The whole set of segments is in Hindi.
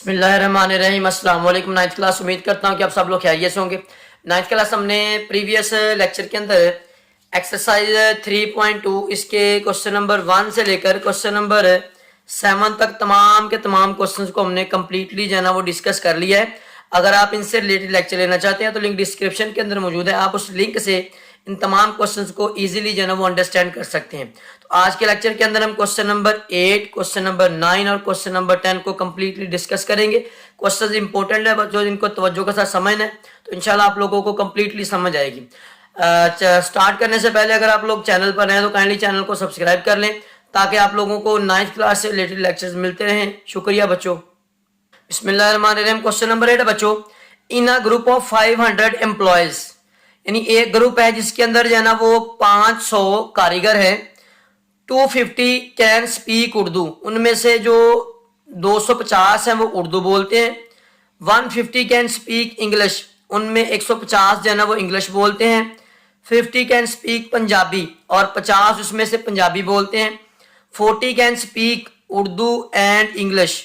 बिस्मिल्लाहिर्रहमानिर्रहीम। अस्सलाम वालेकुम। नाइन्थ क्लास, उम्मीद करता हूँ कि आप सब लोग खैरियत से होंगे। नाइन्थ क्लास हमने प्रीवियस लेक्चर के अंदर एक्सरसाइज 3.2 इसके क्वेश्चन नंबर 1 से लेकर क्वेश्चन नंबर 7 तक तमाम के तमाम क्वेश्चंस को हमने कम्प्लीटली जो है ना वो डिस्कस कर लिया है। अगर आप इनसे रिलेटेड लेक्चर लेना चाहते हैं तो लिंक डिस्क्रिप्शन के अंदर मौजूद है, आप उस लिंक से इन तमाम क्वेश्चंस को इजीली जो है ना वो अंडरस्टैंड कर सकते हैं। तो आज के लेक्चर के अंदर हम क्वेश्चन नंबर 8, क्वेश्चन नंबर 9 और क्वेश्चन नंबर 10 को कंप्लीटली डिस्कस करेंगे। क्वेश्चंस इंपॉर्टेंट है, जो इनको तवज्जो के साथ समझना है तो इंशाल्लाह आप लोगों को कंप्लीटली समझ आएगी। स्टार्ट करने से पहले अगर आप लोग चैनल पर हैं तो काइंडली चैनल को सब्सक्राइब कर लें ताकि आप लोगों को 9th क्लास से रिलेटेड लेक्चर्स मिलते रहें। शुक्रिया बच्चों। बिस्मिल्लाहिर्रहमानिर्रहीम। क्वेश्चन नंबर 8 बच्चों, इन अ ग्रुप ऑफ 500 एम्प्लॉयज, यानी एक ग्रुप है जिसके अंदर जो है ना वो 500 कारीगर है। 250 कैन स्पीक उर्दू, उनमें से जो 250 हैं वो उर्दू बोलते हैं। 150 कैन स्पीक इंग्लिश, उनमें 150 जो है ना वो इंग्लिश बोलते हैं। 50 कैन स्पीक पंजाबी, और 50 उसमें से पंजाबी बोलते हैं। 40 can speak Urdu and English,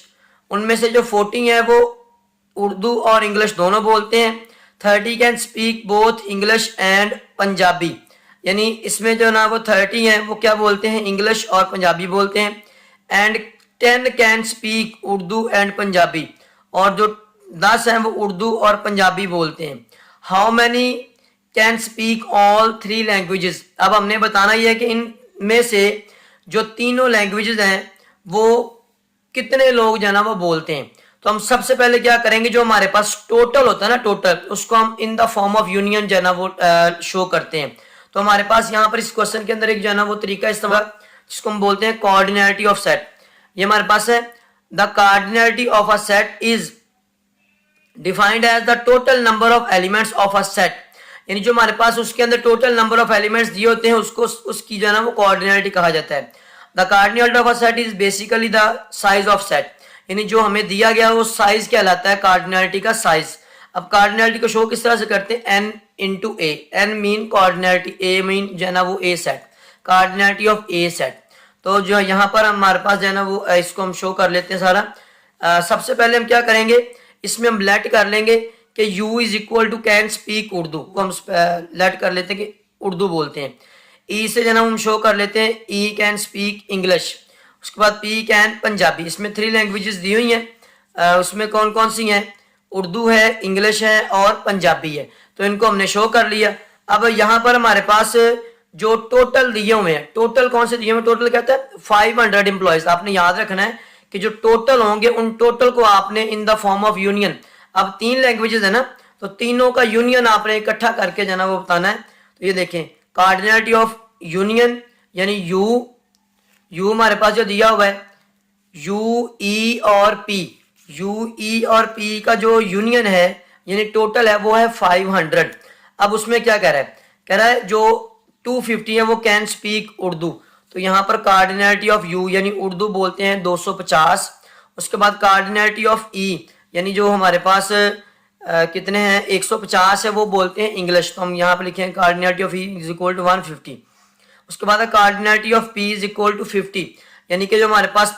उनमें से जो 40 है वो उर्दू और इंग्लिश दोनों बोलते हैं। 30 can speak both English and Punjabi, यानी इसमें जो ना वो 30 है वो क्या बोलते हैं, इंग्लिश और पंजाबी बोलते हैं। And 10 can speak Urdu and Punjabi, और जो 10 हैं वो उर्दू और पंजाबी बोलते हैं। How many can speak all 3 languages, अब हमने बताना ही है कि इनमें से जो तीनों लैंग्वेजेस हैं वो कितने लोग जो है ना वो बोलते हैं। तो हम सबसे पहले क्या करेंगे, जो हमारे पास टोटल होता है ना, टोटल, उसको हम in the form of union जो है ना वो शो करते हैं। तो हमारे पास यहाँ पर इस क्वेश्चन के अंदर एक जो है ना वो तरीका इस्तेमाल, जिसको हम बोलते हैं कोऑर्डिनेलिटी ऑफ सेट। ये हमारे पास है, the cardinality of a set is defined as the total number of elements of a set, यानी जो हमारे पास उसके अंदर टोटल नंबर ऑफ एलिमेंट्स दिए होते हैं उसको उसकी जो है ना वो कोऑर्डिनेलिटी कहा जाता है। The cardinality of a set is basically the size of set, यानी जो हमें दिया गया वो साइज कहलाता है कोऑर्डिनेलिटी का साइज। अब कोऑर्डिनेलिटी को शो किस तरह से करते हैं, n इंटू ए। एन मीन कोऑर्डिनेलिटी, ए मीन जो है ना वो ए सेट, कोऑर्डिनेलिटी ऑफ ए सेट। तो जो यहाँ पर हमारे पास जो है ना वो इसको हम शो कर लेते हैं सारा। सबसे पहले हम क्या करेंगे, इसमें हम लेट कर लेंगे कि u is equal to can speak Urdu, को हम लेट कर लेते हैं कि उर्दू बोलते हैं। e से जो है ना हम शो कर लेते हैं e कैन स्पीक इंग्लिश। उसके बाद पी कैन पंजाबी, इसमें 3 लैंग्वेजेस दी हुई हैं। उसमें कौन कौन सी हैं, उर्दू है, इंग्लिश है और पंजाबी है। तो इनको हमने शो कर लिया। अब यहाँ पर हमारे पास जो टोटल दिए हुए हैं, टोटल कौन से दिए हुए, टोटल कहता है 500 एम्प्लॉयज। आपने याद रखना है कि जो टोटल होंगे उन टोटल को आपने in the form of union, अब 3 लैंग्वेजेस है ना तो तीनों का यूनियन आपने इकट्ठा करके जो है ना वो बताना है। तो ये देखें, कोऑर्डिनेलिटी ऑफ यूनियन यानी यू हमारे पास जो दिया हुआ है यू ई और पी, यू ई और पी का जो यूनियन है यानी टोटल है वो है 500। अब उसमें क्या कह रहा है, कह रहा है जो 250 है वो कैन स्पीक उर्दू। तो यहाँ पर कोऑर्डिनेलिटी ऑफ यू यानी उर्दू बोलते हैं 250। उसके बाद कोऑर्डिनेलिटी ऑफ ई यानी जो हमारे पास कितने हैं 150 है वो बोलते हैं इंग्लिश। तो हम यहाँ पर लिखे हैं cardinality of E is equal to 150। उसके बाद cardinality of P is equal to 50, यानी कि जो हमारे पास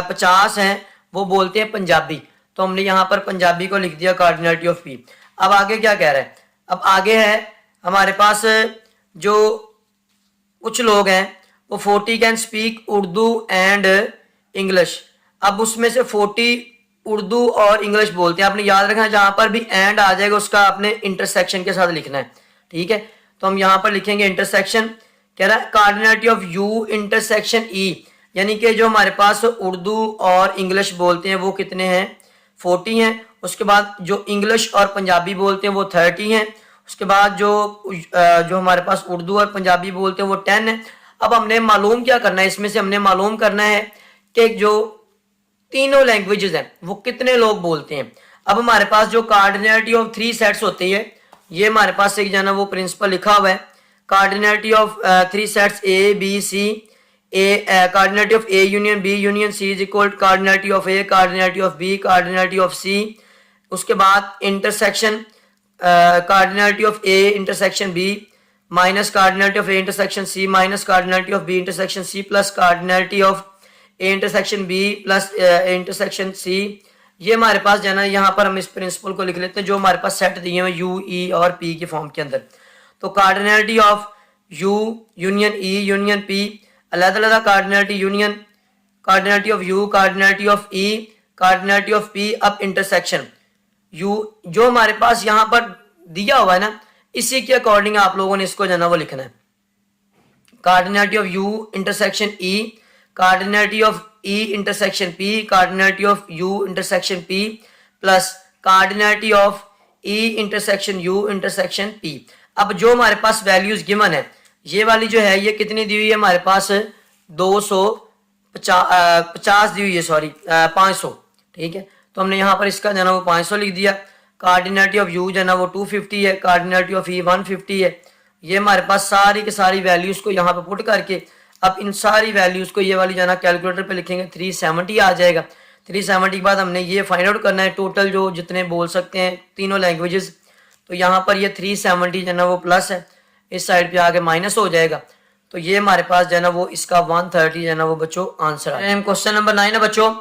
50 हैं वो बोलते हैं पंजाबी। तो हमने यहाँ पर पंजाबी को लिख दिया कोऑर्डिनेलिटी ऑफ पी। अब आगे क्या कह रहा है, अब आगे है हमारे पास जो कुछ लोग हैं वो 40 can speak Urdu and English. अब उसमें से 40 उर्दू और इंग्लिश बोलते हैं। आपने याद रखना है जहाँ पर भी एंड आ जाएगा उसका आपने इंटरसेक्शन के साथ लिखना है, ठीक है। तो हम यहाँ पर लिखेंगे इंटरसेक्शन, कह रहा है cardinality of you intersection E, यानी कि जो हमारे पास उर्दू और इंग्लिश बोलते हैं वो कितने हैं 40 हैं। उसके बाद जो इंग्लिश और पंजाबी बोलते हैं वो 30 हैं। उसके बाद जो हमारे पास उर्दू और पंजाबी बोलते हैं वो 10 है। अब हमने मालूम क्या करना है, इसमें से हमने मालूम करना है कि जो तीनों लैंग्वेजेस हैं वो कितने लोग बोलते हैं। अब हमारे पास जो कोऑर्डिनेलिटी ऑफ 3 सेट्स होती है, ये हमारे पास एक जाना वो प्रिंसिपल लिखा हुआ है, cardinality of 3 sets A B C, cardinality of A union B union C is equal cardinality of A cardinality of B cardinality of C. उसके बाद intersection cardinality of A intersection B minus cardinality of A intersection C minus cardinality of B intersection C plus cardinality of A intersection B plus A intersection C, ये हमारे पास जो है ना, यहाँ पर हम इस प्रिंसिपल को लिख लेते हैं जो हमारे पास सेट दिए हुए यू ई और पी के फॉर्म के अंदर। तो cardinality of U union E union P, अलग-अलग cardinality union, cardinality of U, cardinality of E, cardinality of P, अब इंटरसेक्शन यू जो हमारे पास यहाँ पर दिया हुआ है ना, इसी के अकॉर्डिंग आप लोगों ने इसको जो है ना वो लिखना है। Cardinality of you intersection E, cardinality of E intersection P, cardinality of you intersection P, plus cardinality of E intersection you intersection P. अब जो हमारे पास वैल्यूज गिवन है, ये वाली जो है ये कितनी दी हुई है हमारे पास 250 दी हुई है, सॉरी 500, ठीक है। तो हमने यहाँ पर इसका जो है ना वो 500 लिख दिया। कार्डिनलिटी ऑफ यू जो है ना वो 250 है, कार्डिनलिटी ऑफ ई 150 है। ये हमारे पास सारी की सारी वैल्यूज को यहाँ पे पुट करके अब इन सारी वैल्यूज को ये वाली जो है ना कैलकुलेटर पे लिखेंगे, 370 आ जाएगा। 370 के बाद हमने ये फाइंड आउट करना है टोटल जो जितने बोल सकते हैं तीनों लैंग्वेजेस। तो यहाँ पर ये 370 जो है ना वो प्लस है, इस साइड पे आगे माइनस हो जाएगा। तो ये हमारे पास जो है ना वो इसका 130 जो है ना वो बच्चों आंसर है। क्वेश्चन नंबर 9 है बच्चों,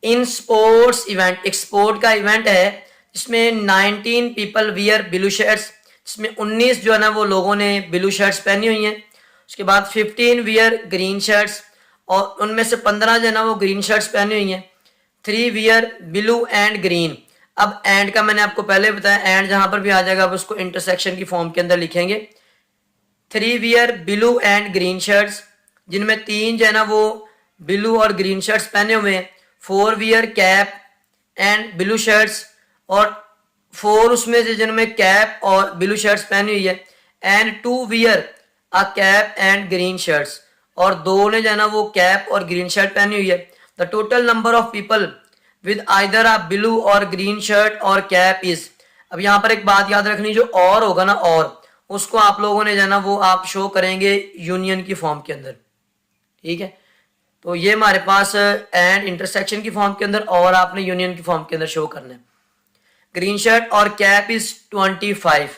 इन स्पोर्ट्स इवेंट, एक स्पोर्ट का इवेंट है जिसमें 19 पीपल वियर ब्लू शर्ट्स, जिसमें 19 जो है ना वो लोगों ने ब्लू शर्ट्स पहनी हुई हैं। उसके बाद 15 वियर ग्रीन शर्ट्स, और उनमें से 15 जो है ना वो ग्रीन शर्ट्स पहनी हुई हैं। 3 वियर ब्लू एंड ग्रीन, अब एंड का मैंने आपको पहले बताया, एंड जहां पर भी आ जाएगा अब उसको इंटरसेक्शन की फॉर्म के अंदर लिखेंगे। 3 wear blue and green shirts, जिनमें 3 जो है ना वो ब्लू और ग्रीन शर्ट्स पहने हुए हैं। 4 wear cap and blue shirts, और 4 उसमें से जिनमें कैप और ब्लू शर्ट्स पहनी हुई है। And 2 wear a cap and green shirts, और 2 ने जो है ना वो कैप और ग्रीन शर्ट पहनी हुई है। The total number of people with either a blue और ग्रीन शर्ट और कैप इज, अब यहाँ पर एक बात याद रखनी, जो और होगा ना और उसको आप लोगों ने जो है ना वो आप शो करेंगे यूनियन की फॉर्म के अंदर, ठीक है। तो ये हमारे पास एंड इंटरसेक्शन की फॉर्म के अंदर और आपने यूनियन की फॉर्म के अंदर शो करना है। ग्रीन शर्ट और कैप इज 25।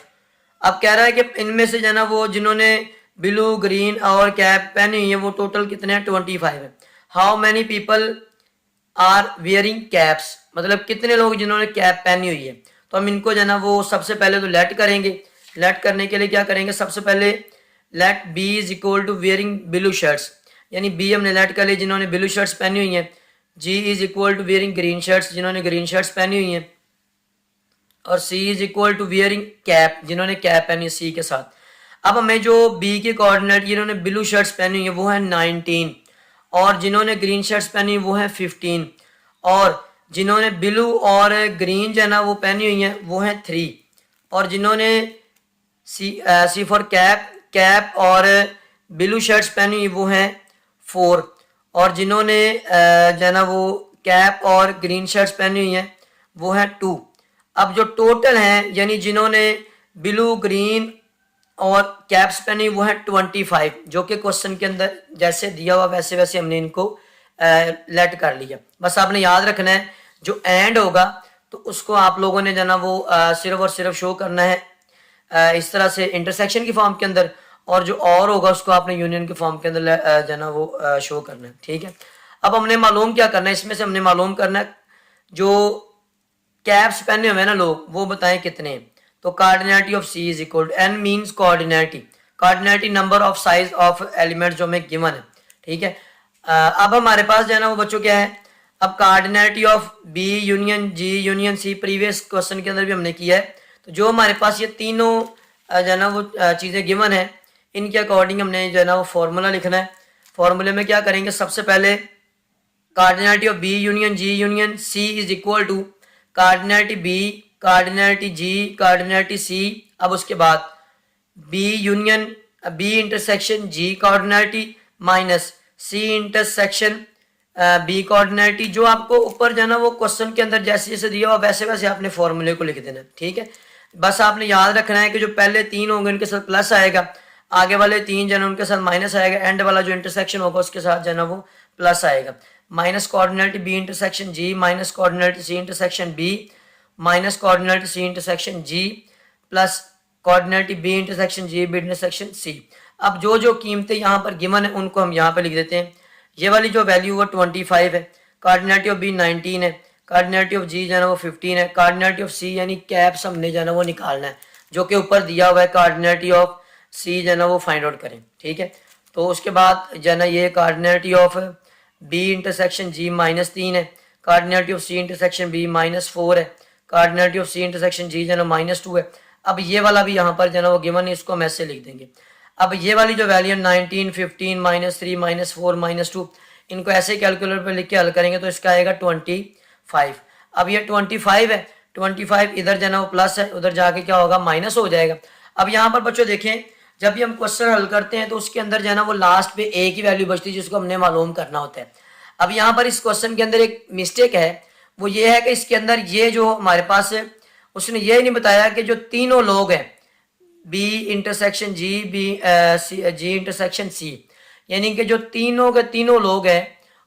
अब कह रहा है कि इनमें से जो है ना वो जिन्होंने ब्लू ग्रीन और कैप पहनी हुई है वो टोटल कितने हैं, 25 है। How many people are wearing caps, मतलब कितने लोग जिन्होंने कैप पहनी हुई है। तो हम इनको जो है ना वो सबसे पहले तो लेट करेंगे। लेट करने के लिए क्या करेंगे, सबसे पहले let B is equal to wearing blue shirts, यानी बी हमने लेट कर लिया जिन्होंने ब्लू शर्ट्स पहनी हुई हैं। G is equal to wearing green shirts, जिन्होंने ग्रीन शर्ट्स पहनी हुई हैं। और C is equal to wearing cap, जिन्होंने कैप पहनी है सी के साथ। अब हमें जो बी के कोऑर्डिनेट जिन्होंने ब्लू शर्ट्स पहनी हुई है वो है 19, और जिन्होंने ग्रीन शर्ट्स पहनी वो है 15, और जिन्होंने ब्लू और ग्रीन जो है ना वो पहनी हुई है वो है 3, और जिन्होंने सी फॉर कैप और ब्लू शर्ट्स पहनी हुई वो है 4, और जिन्होंने जो है ना वो कैप और ग्रीन शर्ट्स पहनी हुई है वो है 2। अब जो टोटल हैं यानी जिन्होंने ब्लू ग्रीन और कैप्स पहनी वो है 25, जो कि क्वेश्चन के अंदर जैसे दिया हुआ वैसे वैसे हमने इनको लेट कर लिया। बस आपने याद रखना है जो एंड होगा तो उसको आप लोगों ने जो ना वो सिर्फ और सिर्फ शो करना है इस तरह से इंटरसेक्शन की फॉर्म के अंदर, और जो और होगा उसको आपने यूनियन की फॉर्म के अंदर जो ना वो शो करना है, ठीक है। अब हमने मालूम क्या करना है, इसमें से हमने मालूम करना है जो कैप्स पहने हुए ना लोग वो बताएं कितने हैं। तो cardinality of C is equal to N means cardinality number of size of element जो हमें गिवन है, ठीक है। अब हमारे पास जो है ना वो बच्चों क्या है, अब cardinality of B union G union C previous question के अंदर भी हमने किया है। तो जो हमारे पास ये तीनों जो है ना वो चीज़ें गिवन है इनके अकॉर्डिंग हमने जो है ना वो फॉर्मूला लिखना है। फॉर्मूले में क्या करेंगे, सबसे पहले cardinality of B union G union C is equal to cardinality B cardinality G cardinality C. अब उसके बाद B union B intersection G cardinality minus C intersection B cardinality. जो आपको ऊपर जो है ना वो क्वेश्चन के अंदर जैसे जैसे दिया हुआ वैसे वैसे आपने फॉर्मूले को लिख देना, ठीक है। बस आपने याद रखना है कि जो पहले 3 होंगे उनके साथ प्लस आएगा, आगे वाले 3 जो है उनके साथ माइनस आएगा, एंड वाला जो इंटरसेक्शन होगा उसके साथ जो है ना वो प्लस आएगा। Minus cardinality B intersection G minus cardinality C intersection B minus cardinality C intersection G plus cardinality B intersection G B intersection C. अब जो जो कीमतें यहाँ पर गिवन है उनको हम यहाँ पे लिख देते हैं। ये वाली जो वैल्यू वो 25 है, कोऑर्डिनेटी ऑफ बी 19 है, कार्डिनलिटी ऑफ जी जो है ना वो 15 है, कार्डिनलिटी ऑफ सी यानी कैप्स हमने जो है ना वो निकालना है, जो कि ऊपर दिया हुआ है, कार्डिनलिटी ऑफ सी जो है ना वो फाइंड आउट करें, ठीक है। तो उसके बाद जो है ना ये cardinality of B intersection G -3 है, cardinality of C intersection B -4 है, cardinality of C intersection G जो है ना -2 है। अब ये वाला भी यहाँ पर जो है ना वो गिवन है, इसको हम ऐसे लिख देंगे। अब ये वाली जो वैल्यू 19, 15, -3, -4, -2, इनको ऐसे कैलकुलेटर पे लिख के हल करेंगे तो इसका आएगा 25। अब ये 25 है, 25 इधर जो है ना वो प्लस है, उधर जाके क्या होगा माइनस हो जाएगा। अब यहाँ पर बच्चों देखें, जब भी हम क्वेश्चन हल करते हैं तो उसके अंदर जो है ना वो लास्ट पे एक ही वैल्यू बचती है जिसको हमने मालूम करना होता है। अब यहाँ पर इस क्वेश्चन के अंदर एक मिस्टेक है, वो ये है कि इसके अंदर ये जो हमारे पास है उसने ये नहीं बताया कि जो तीनों लोग हैं बी इंटरसेक्शन जी जी इंटरसेक्शन सी, यानी कि जो तीनों के तीनों लोग हैं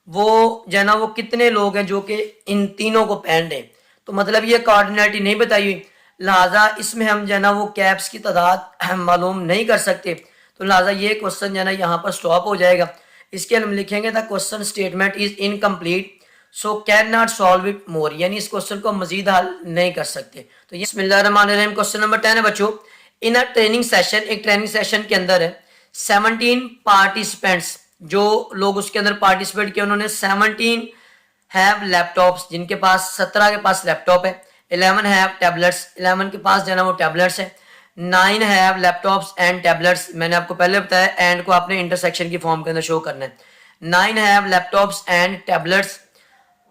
वो जो है ना वो कितने लोग हैं जो कि इन तीनों को पहन रहे, तो मतलब ये कोऑर्डिनेटी नहीं बताई हुई, लिहाजा इसमें हम जो है ना वो कैप्स की तादाद मालूम नहीं कर सकते, तो लिहाजा ये क्वेश्चन जो है ना यहाँ पर स्टॉप हो जाएगा। इसके हम लिखेंगे the question statement is incomplete so can not solve it more, यानी इस क्वेश्चन को मजीद हल नहीं कर सकते। तो ये बिस्मिल्लाहिर्रहमानिर्रहीम क्वेश्चन नंबर 10 है बच्चों। इन अ ट्रेनिंग सेशन, एक ट्रेनिंग सेशन के अंदर है 17 पार्टिसिपेंट्स, जो लोग उसके अंदर पार्टिसिपेट किए उन्होंने 17 हैव लैपटॉप्स, जिनके पास 17 के पास लैपटॉप है, 11 हैव टैबलेट्स, 11 के पास जो है ना वो टैबलेट्स है, 9 हैव लैपटॉप्स एंड टैबलेट्स, मैंने आपको पहले बताया एंड को आपने इंटरसेक्शन की फॉर्म के अंदर शो करना है। 9 हैव लैपटॉप्स एंड टैबलेट्स,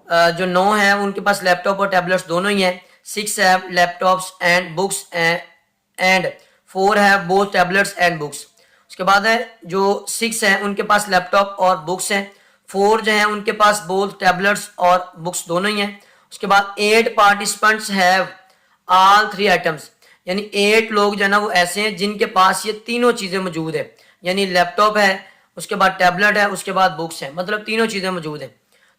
जो 9 है उनके पास लैपटॉप और टैबलेट्स दोनों ही हैं। 6 have laptops and books and 4 have both tablets and books. उसके बाद है जो 6 हैं उनके पास लैपटॉप और बुक्स हैं, 4 जो हैं उनके पास बोथ टैबलेट्स और बुक्स दोनों ही हैं। उसके बाद 8 पार्टिसिपेंट्स हैव ऑल 3 आइटम्स, यानी 8 लोग जो है ना वो ऐसे हैं जिनके पास ये तीनों चीज़ें मौजूद है, यानी लैपटॉप है, उसके बाद टैबलेट है, उसके बाद बुक्स हैं, मतलब तीनों चीज़ें मौजूद हैं।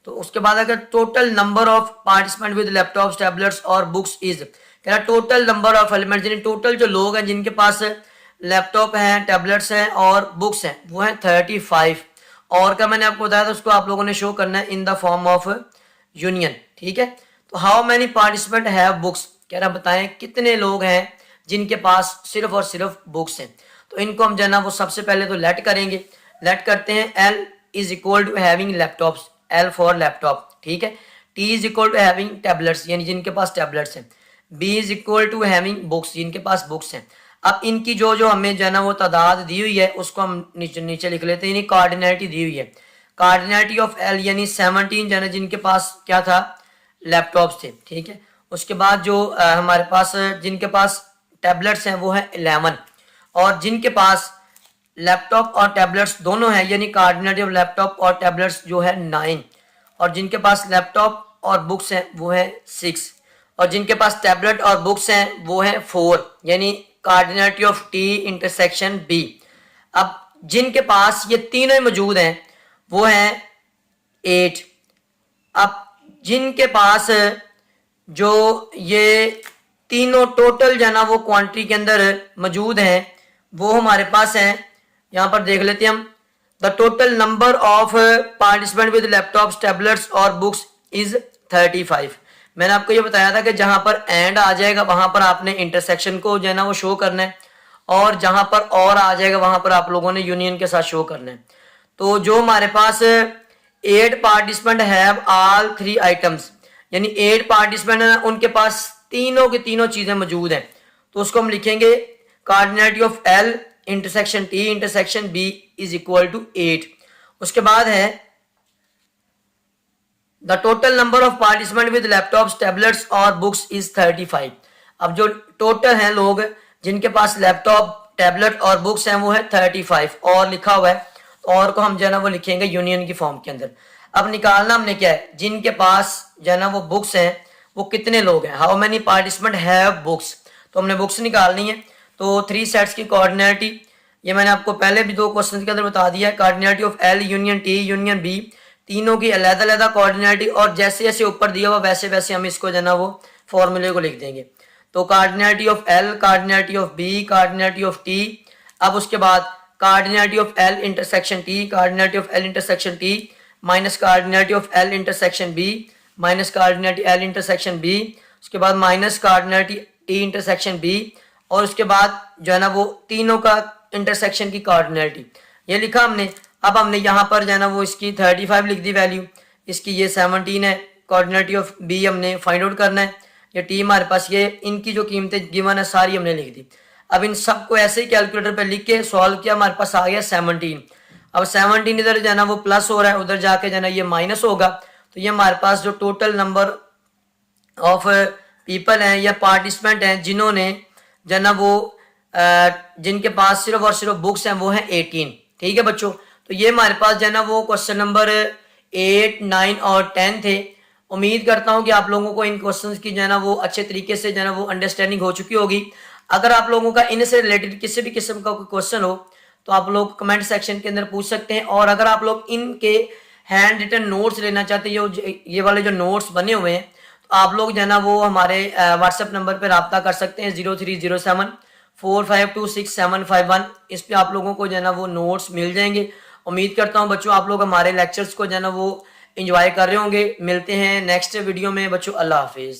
तो उसके बाद अगर total number of participant with laptops tablets और बुक्स इज, कह रहा टोटल नंबर ऑफ एलिमेंट्स, यानी टोटल जो लोग हैं जिनके पास लैपटॉप हैं, टैबलेट्स हैं और बुक्स हैं वो हैं 35। और का मैंने आपको बताया था उसको आप लोगों ने शो करना है in the form of union, ठीक है। तो how many participant have books, कह रहा बताएं कितने लोग हैं जिनके पास सिर्फ और सिर्फ बुक्स हैं। तो इनको हम जो है ना वो सबसे पहले तो लेट करेंगे, लेट करते हैं L is equal to having laptops, L for laptop, ठीक है। T is equal to having tablets, यानी जिनके पास टैबलेट्स हैं। B is equal to having books, जिनके पास बुक्स हैं। अब इनकी जो जो हमें जो है ना वो तादाद दी हुई है उसको हम नीचे लिख लेते हैं, यानी कार्डिनलिटी दी हुई है। कार्डिनलिटी ऑफ एल यानी 17 जो है जिनके पास क्या था लैपटॉप्स थे, ठीक है। उसके बाद जो हमारे पास जिनके पास टैबलेट्स हैं वो है 11, और जिनके पास लैपटॉप और टैबलेट्स दोनों हैं यानी कार्डिनलिटी ऑफ लैपटॉप और टैबलेट्स जो है 9, और जिनके पास लैपटॉप और बुक्स हैं वो है 6, और जिनके पास टैबलेट और बुक्स हैं वो है 4, यानी cardinality of T intersection B. अब जिनके पास ये तीनों मौजूद हैं वो हैं 8। अब जिनके पास जो ये तीनों टोटल जो है ना वो क्वांटिटी के अंदर मौजूद हैं वो हमारे पास हैं, यहाँ पर देख लेते हैं हम। The total number of participant with laptops tablets और बुक्स इज 35। मैंने आपको ये बताया था कि जहां पर एंड आ जाएगा वहां पर आपने इंटरसेक्शन को जो है ना वो शो करना है, और जहां पर और आ जाएगा वहां पर आप लोगों ने यूनियन के साथ शो करना है। तो जो हमारे पास 8 पार्टिसिपेंट हैव ऑल 3 आइटम्स, यानी 8 पार्टिसिपेंट है उनके पास तीनों की तीनों चीजें मौजूद हैं, तो उसको हम लिखेंगे cardinality of L intersection T intersection B is equal to 8। उसके बाद है the total number of participant with laptops tablets और बुक्स इज 35। अब जो टोटल हैं लोग जिनके पास लैपटॉप टैबलेट और बुक्स हैं वो है 35, और लिखा हुआ है, और को हम जो है ना वो लिखेंगे यूनियन की फॉर्म के अंदर। अब निकालना हमने क्या है, जिनके पास जो है ना वो बुक्स हैं वो कितने लोग हैं, how many participant have books, तो हमने बुक्स निकालनी है। तो 3 सेट्स की कोऑर्डिनेटी, ये मैंने आपको पहले भी 2 क्वेश्चन के अंदर बता दिया है। Cardinality of L union T union B, तीनों की अलग-अलग कोऑर्डिनेटी, और जैसे जैसे ऊपर दिया हुआ वैसे वैसे हम इसको जो है ना वो फॉर्मूले को लिख देंगे। तो cardinality of L, cardinality of B, cardinality of T, अब उसके बाद cardinality of L intersection T, cardinality of L intersection T minus cardinality of L intersection B, minus cardinality L intersection B, उसके बाद minus cardinality T intersection B, और उसके बाद जो है ना वो तीनों का इंटरसेक्शन की कार्डिनलिटी ये लिखा हमने। अब हमने यहाँ पर जो है ना वो इसकी 35 लिख दी वैल्यू, इसकी ये 17 है, कोऑर्डिनेट ऑफ बी हमने फाइंड आउट करना है, ये टी हमारे पास, ये इनकी जो कीमतें गिवन है सारी हमने लिख दी। अब इन सबको ऐसे ही कैलकुलेटर पे लिख के सॉल्व किया, हमारे पास आ गया 17। अब 17 इधर जो है ना वो प्लस हो रहा है, उधर जाके जो है ना ये माइनस होगा, तो ये हमारे पास जो टोटल नंबर ऑफ पीपल हैं या पार्टिसिपेंट हैं जिन्होंने जो है ना वो जिनके पास सिर्फ और सिर्फ बुक्स हैं वो हैं 18। ठीक है बच्चों, तो ये हमारे पास जो है ना वो क्वेश्चन नंबर 8, 9 और 10 थे। उम्मीद करता हूँ कि आप लोगों को इन क्वेश्चंस की जो है ना वो अच्छे तरीके से जो है ना वो अंडरस्टैंडिंग हो चुकी होगी। अगर आप लोगों का इनसे रिलेटेड किसी भी किस्म का कोई क्वेश्चन हो तो आप लोग कमेंट सेक्शन के अंदर पूछ सकते हैं, और अगर आप लोग इनके हैंड रिटन नोट्स लेना चाहते हैं, ये वाले जो नोट्स बने हुए हैं, तो आप लोग जो है ना वो हमारे व्हाट्सएप नंबर पर रब्ता कर सकते हैं 0307452671। इस पे आप लोगों को जो है ना वो नोट्स मिल जाएंगे। उम्मीद करता हूँ बच्चों आप लोग हमारे लेक्चर्स को जो है ना वो एंजॉय कर रहे होंगे। मिलते हैं नेक्स्ट वीडियो में बच्चों, अल्लाह हाफिज़।